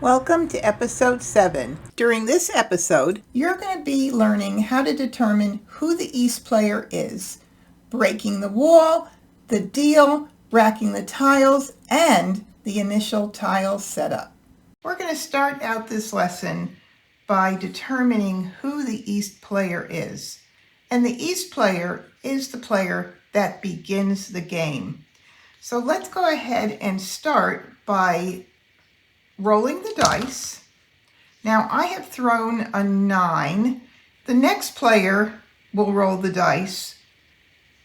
Welcome to episode 7. During this episode, you're going to be learning how to determine who the East player is, breaking the wall, the deal, racking the tiles, and the initial tile setup. We're going to start out this lesson by determining who the East player is. And the East player is the player that begins the game. So let's go ahead and start by rolling the dice. Now I have thrown a 9. The next player will roll the dice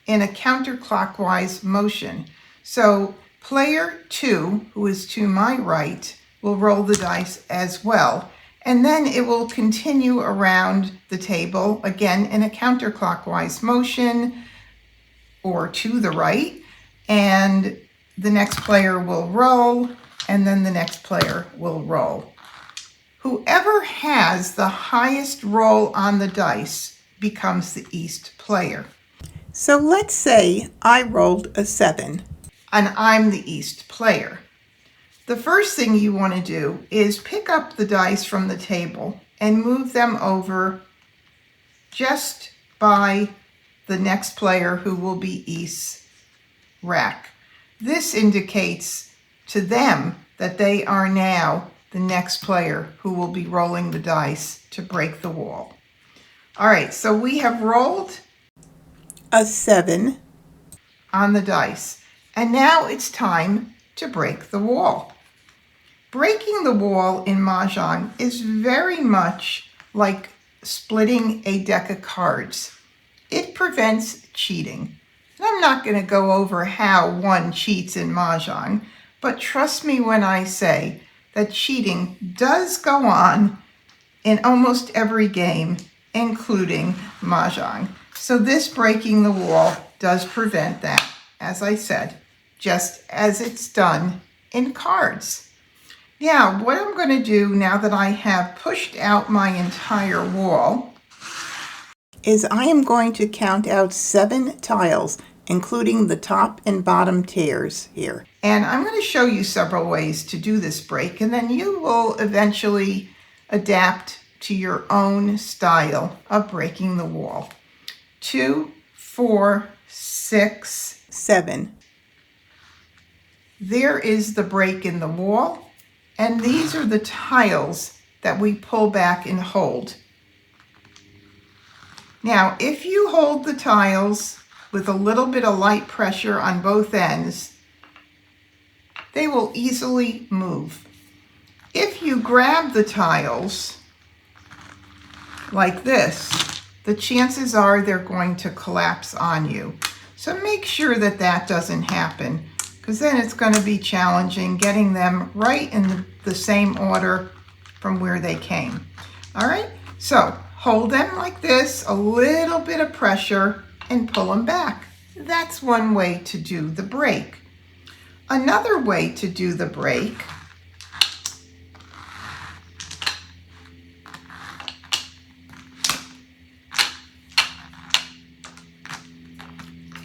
in a counterclockwise motion. So player 2, who is to my right, will roll the dice as well. And then it will continue around the table, again in a counterclockwise motion or to the right. And the next player will roll, and then the next player will roll. Whoever has the highest roll on the dice becomes the East player. So let's say I rolled a 7 and I'm the East player. The first thing you want to do is pick up the dice from the table and move them over just by the next player, who will be East's rack. This indicates to them that they are now the next player who will be rolling the dice to break the wall. All right, so we have rolled a 7 on the dice, and now it's time to break the wall. Breaking the wall in Mahjong is very much like splitting a deck of cards. It prevents cheating. And I'm not going to go over how one cheats in Mahjong, but trust me when I say that cheating does go on in almost every game, including Mahjong. So this breaking the wall does prevent that, as I said, just as it's done in cards. Now, what I'm going to do now that I have pushed out my entire wall is I am going to count out 7 tiles, including the top and bottom tiers here. And I'm going to show you several ways to do this break, and then you will eventually adapt to your own style of breaking the wall. 2, 4, 6, 7. There is the break in the wall, and these are the tiles that we pull back and hold. Now, if you hold the tiles with a little bit of light pressure on both ends, they will easily move. If you grab the tiles like this, the chances are they're going to collapse on you. So make sure that that doesn't happen, because then it's going to be challenging getting them right in the same order from where they came. All right, so hold them like this, a little bit of pressure, and pull them back. That's one way to do the break. Another way to do the break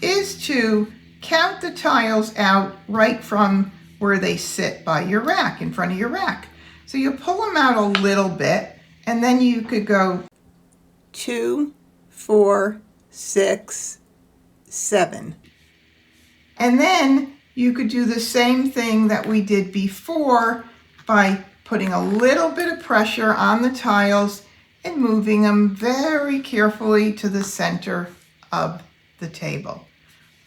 is to count the tiles out right from where they sit by your rack, in front of your rack. So you pull them out a little bit, and then you could go 2, 4, 6, 7. And then you could do the same thing that we did before by putting a little bit of pressure on the tiles and moving them very carefully to the center of the table.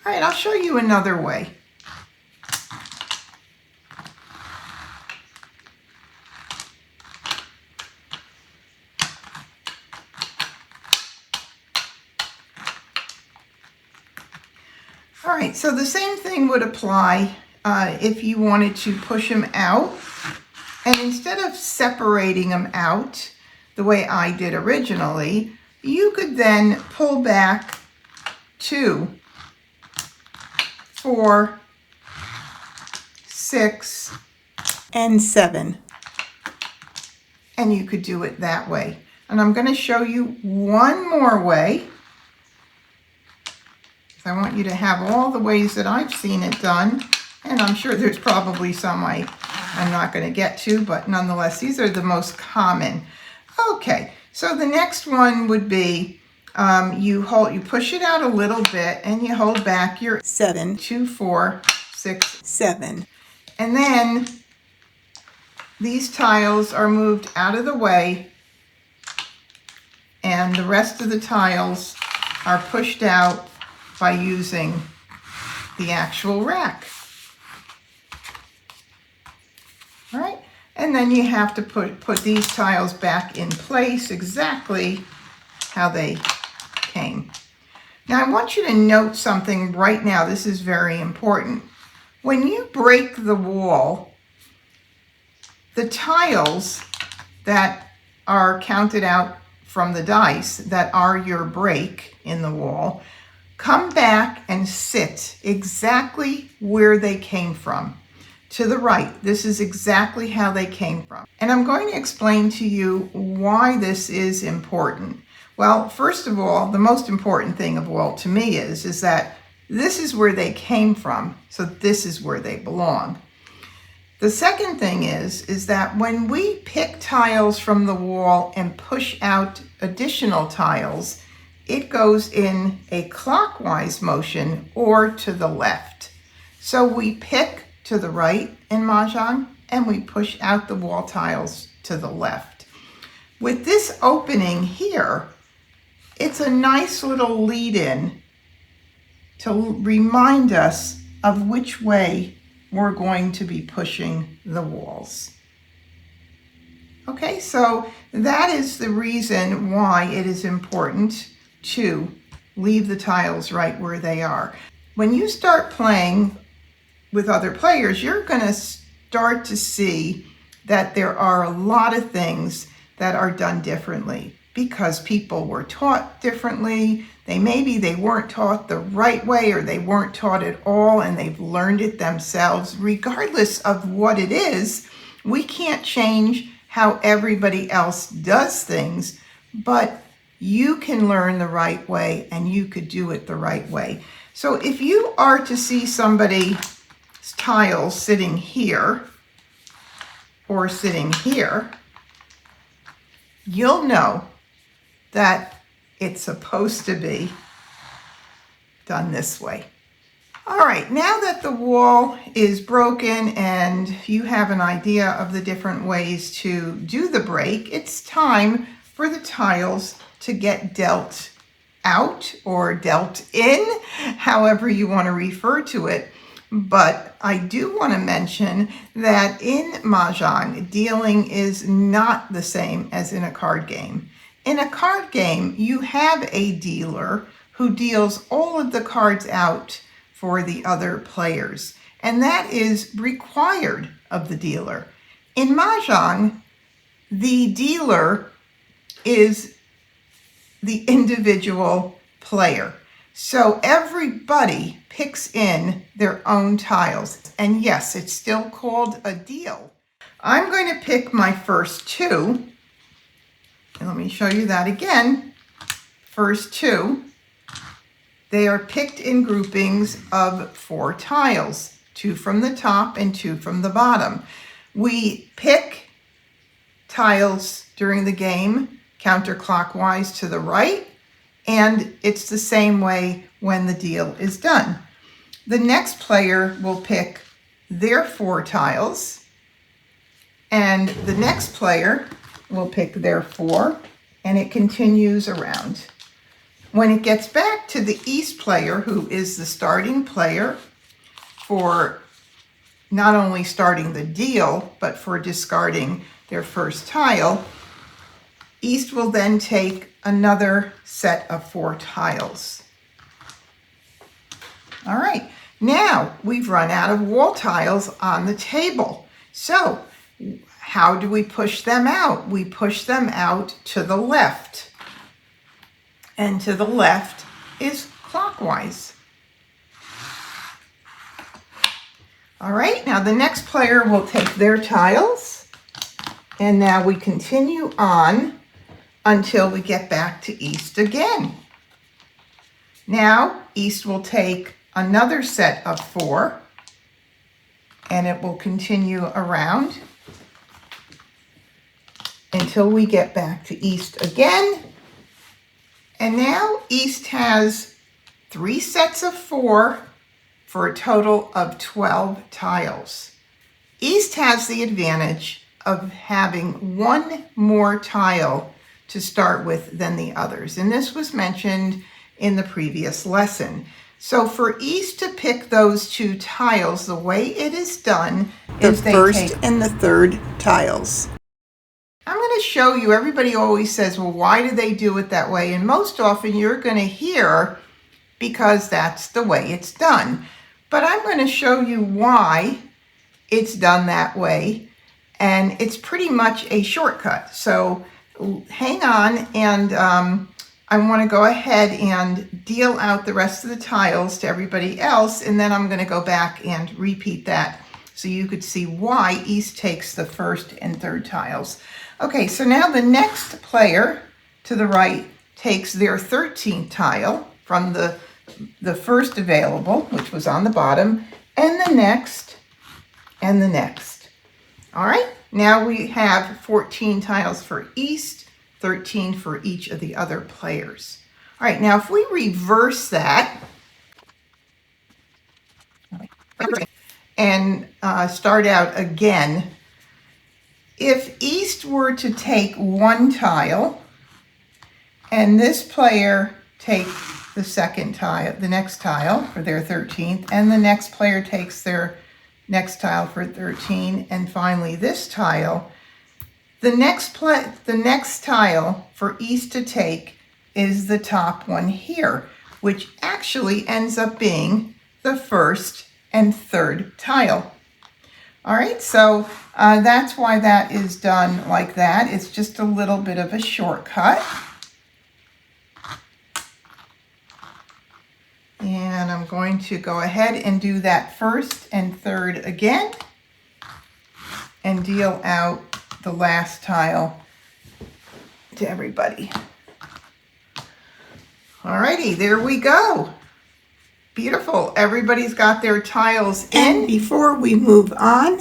All right, I'll show you another way. All right, so the same thing would apply if you wanted to push them out. And instead of separating them out the way I did originally, you could then pull back 2, 4, 6, and 7. And you could do it that way. And I'm going to show you one more way. I want you to have all the ways that I've seen it done, and I'm sure there's probably some I I'm not going to get to, but nonetheless, these are the most common. Okay, so the next one would be you push it out a little bit and you hold back your 7, 2, 4, 6, 7. And then these tiles are moved out of the way and the rest of the tiles are pushed out by using the actual rack. All right, and then you have to put these tiles back in place exactly how they came. Now I want you to note something right now. This is very important. When you break the wall, the tiles that are counted out from the dice that are your break in the wall come back and sit exactly where they came from. To the right, this is exactly how they came from. And I'm going to explain to you why this is important. Well, first of all, the most important thing of all to me is that this is where they came from, so this is where they belong. The second thing is that when we pick tiles from the wall and push out additional tiles, it goes in a clockwise motion or to the left. So we pick to the right in Mahjong and we push out the wall tiles to the left. With this opening here, it's a nice little lead-in to remind us of which way we're going to be pushing the walls. Okay, so that is the reason why it is important to leave the tiles right where they are. When you start playing with other players, you're going to start to see that there are a lot of things that are done differently because people were taught differently. Maybe they weren't taught the right way or they weren't taught at all and they've learned it themselves. Regardless of what it is, we can't change how everybody else does things, but you can learn the right way and you could do it the right way. So if you are to see somebody's tiles sitting here or sitting here, you'll know that it's supposed to be done this way. All right, now that the wall is broken and you have an idea of the different ways to do the break, it's time for the tiles to get dealt out or dealt in, however you want to refer to it. But I do want to mention that in Mahjong, dealing is not the same as in a card game. In a card game, you have a dealer who deals all of the cards out for the other players, and that is required of the dealer. In Mahjong, the dealer is the individual player. So everybody picks in their own tiles. And yes, it's still called a deal. I'm going to pick my first two. And let me show you that again. First two. They are picked in groupings of 4 tiles, 2 from the top and 2 from the bottom. We pick tiles during the game counterclockwise to the right, and it's the same way when the deal is done. The next player will pick their 4 tiles, and the next player will pick their 4, and it continues around. When it gets back to the East player, who is the starting player for not only starting the deal, but for discarding their first tile, East will then take another set of 4 tiles. All right, now we've run out of wall tiles on the table. So how do we push them out? We push them out to the left. And to the left is clockwise. All right, now the next player will take their tiles, and now we continue on until we get back to East again. Now East will take another set of 4, and it will continue around until we get back to East again. And now East has 3 sets of 4 for a total of 12 tiles. East has the advantage of having 1 more tile to start with than the others, and this was mentioned in the previous lesson. So for East to pick those 2 tiles, the way it is done is the first and the third tiles. I'm going to show you, everybody always says, well, why do they do it that way? And most often you're going to hear, because that's the way it's done. But I'm going to show you why it's done that way, and it's pretty much a shortcut. So hang on, and I want to go ahead and deal out the rest of the tiles to everybody else, and then I'm going to go back and repeat that so you could see why East takes the first and third tiles. Okay, so now the next player to the right takes their 13th tile from the first available, which was on the bottom, and the next, and the next. All right, now we have 14 tiles for East, 13 for each of the other players. All right, now if we reverse that and start out again, if East were to take 1 tile and this player take the second tile, the next tile for their 13th, and the next player takes their next tile for 13, and finally this tile, the next tile for East to take is the top one here, which actually ends up being the first and third tile. All right, so that's why that is done like that. It's just a little bit of a shortcut. And I'm going to go ahead and do that first and third again and deal out the last tile to everybody. Alrighty, there we go. Beautiful. Everybody's got their tiles in. And before we move on,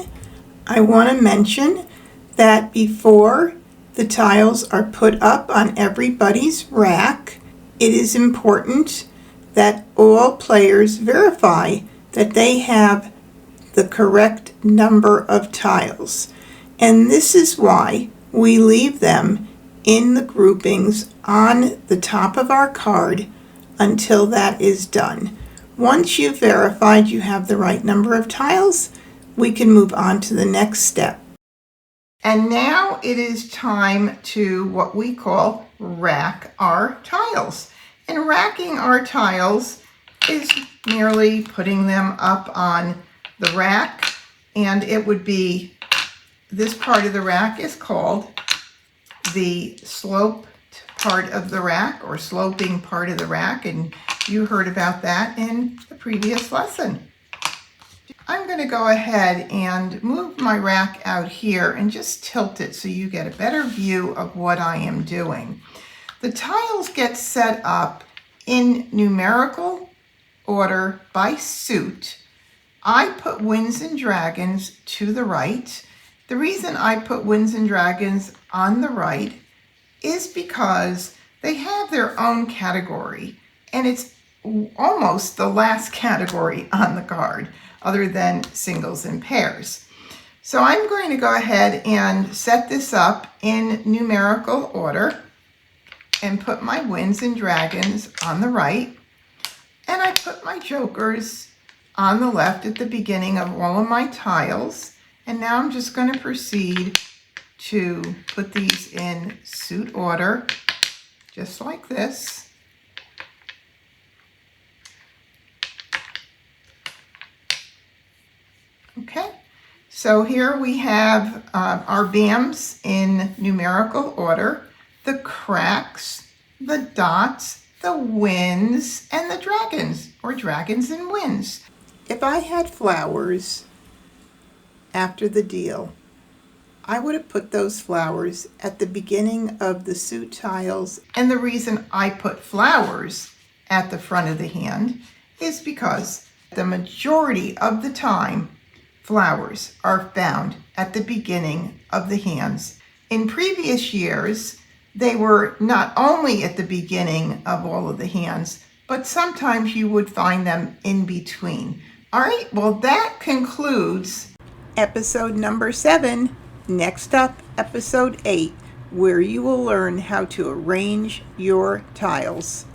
I want to mention that before the tiles are put up on everybody's rack, it is important that all players verify that they have the correct number of tiles. And this is why we leave them in the groupings on the top of our card until that is done. Once you've verified you have the right number of tiles, we can move on to the next step. And now it is time to what we call rack our tiles. And racking our tiles is merely putting them up on the rack, and it would be, this part of the rack is called the sloped part of the rack, or sloping part of the rack, and you heard about that in the previous lesson. I'm going to go ahead and move my rack out here and just tilt it so you get a better view of what I am doing. The tiles get set up in numerical order by suit. I put Winds and Dragons to the right. The reason I put Winds and Dragons on the right is because they have their own category, and it's almost the last category on the card, other than singles and pairs. So I'm going to go ahead and set this up in numerical order and put my Winds and Dragons on the right, and I put my jokers on the left at the beginning of all of my tiles. And now I'm just going to proceed to put these in suit order, just like this. Okay, so here we have our BAMs in numerical order, the cracks, the dots, the winds, and the dragons, or dragons and winds. If I had flowers after the deal, I would have put those flowers at the beginning of the suit tiles. And the reason I put flowers at the front of the hand is because the majority of the time, flowers are found at the beginning of the hands. In previous years, they were not only at the beginning of all of the hands, but sometimes you would find them in between. All right, well, that concludes episode number 7. Next up, episode 8, where you will learn how to arrange your tiles.